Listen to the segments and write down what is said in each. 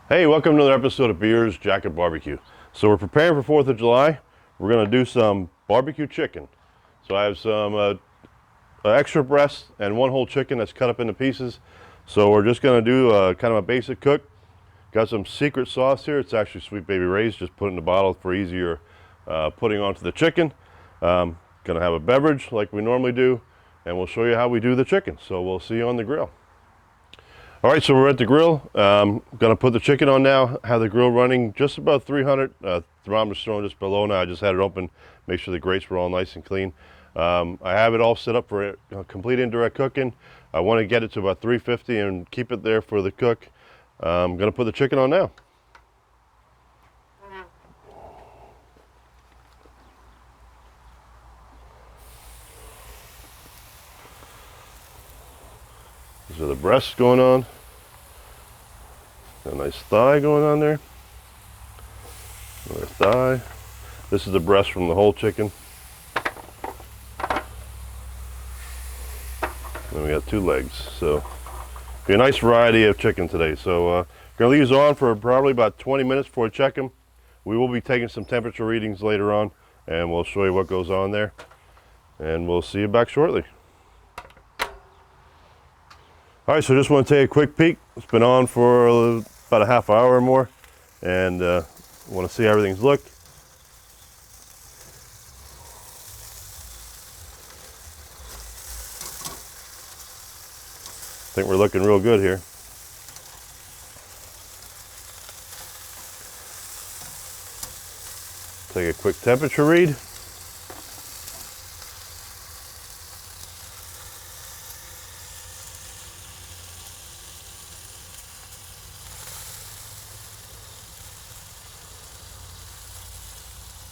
Hey, welcome to another episode of Beers, Jacket Barbecue. So we're preparing for 4th of July. We're going to do some barbecue chicken. So I have some extra breast and one whole chicken that's cut up into pieces. So we're just going to do kind of a basic cook. Got some secret sauce here. It's actually Sweet Baby Ray's, just put in the bottle for easier putting onto the chicken. Going to have a beverage like we normally do, and we'll show you how we do the chicken. So we'll see you on the grill. All right, so we're at the grill. Gonna put the chicken on now, have the grill running just about 300. Thermometer's thrown just below now. I just had it open, make sure the grates were all nice and clean. I have it all set up for complete indirect cooking. I want to get it to about 350 and keep it there for the cook. I'm gonna put the chicken on now. These are the breasts going on. A nice thigh going on there. Another thigh. This is the breast from the whole chicken. Then we got 2 legs. So be a nice variety of chicken today. So gonna leave these on for probably about 20 minutes before we check them. We will be taking some temperature readings later on, and we'll show you what goes on there. And we'll see you back shortly. All right, so just want to take a quick peek. It's been on for about a half hour or more, and want to see how everything's looked. I think we're looking real good here. Take a quick temperature read.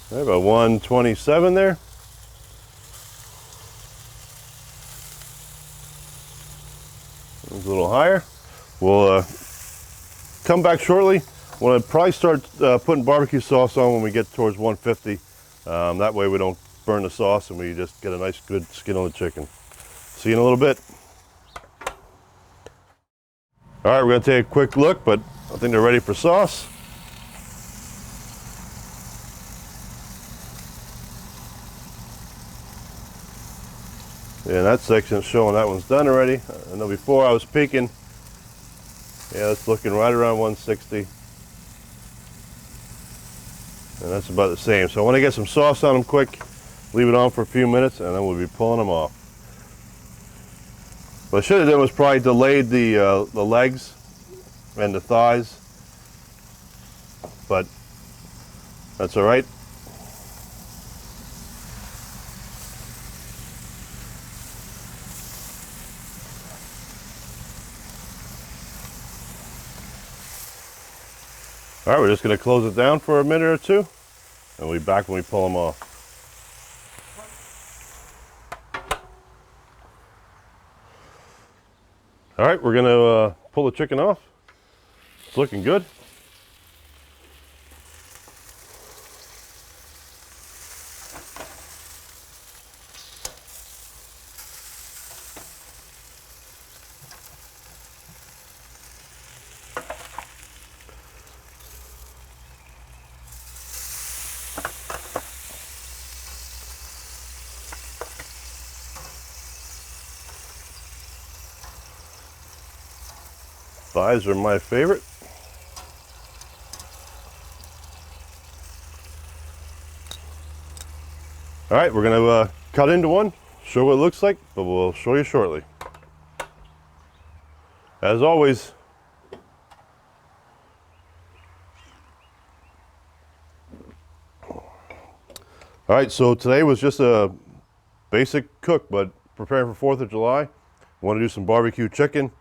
All right, about 127 there. It's a little higher. We'll come back shortly. Want to probably start putting barbecue sauce on when we get towards 150. That way we don't burn the sauce and we just get a nice good skin on the chicken. See you in a little bit. All right, we're going to take a quick look, but I think they're ready for sauce. Yeah, that section's showing that one's done already. I know before I was peeking. Yeah, it's looking right around 160. And that's about the same. So I want to get some sauce on them quick, leave it on for a few minutes, and then we'll be pulling them off. What I should have done was probably delayed the legs and the thighs, but that's all right. All right, we're just going to close it down for a minute or two, and we'll be back when we pull them off. All right, we're going to pull the chicken off. It's looking good. Thighs are my favorite. All right, we're going to cut into one, show what it looks like, but we'll show you shortly. As always, all right, so today was just a basic cook, but preparing for 4th of July. Want to do some barbecue chicken.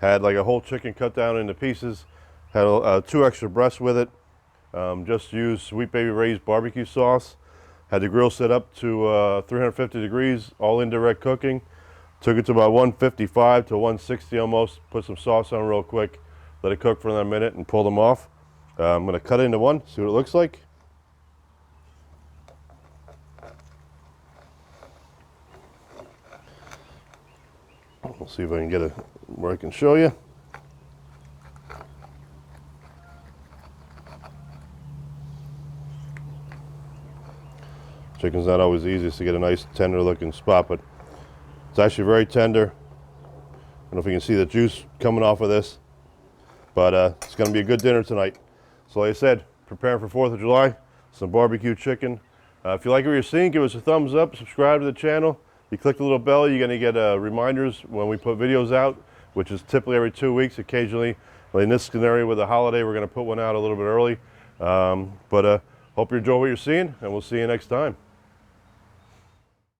Had like a whole chicken cut down into pieces. Had 2 extra breasts with it. Just used Sweet Baby Ray's barbecue sauce. Had the grill set up to 350 degrees, all indirect cooking. Took it to about 155 to 160 almost. Put some sauce on real quick. Let it cook for another minute and pull them off. I'm going to cut it into one, see what it looks like. We'll see if I can get it where I can show you. Chicken's not always the easiest to get a nice tender looking spot, but it's actually very tender. I don't know if you can see the juice coming off of this, but it's going to be a good dinner tonight. So like I said, preparing for 4th of July, some barbecue chicken. If you like what you're seeing, give us a thumbs up, subscribe to the channel. You click the little bell, you're going to get reminders when we put videos out, which is typically every 2 weeks. Occasionally, like in this scenario with the holiday, we're going to put one out a little bit early. Hope you enjoy what you're seeing, and we'll see you next time.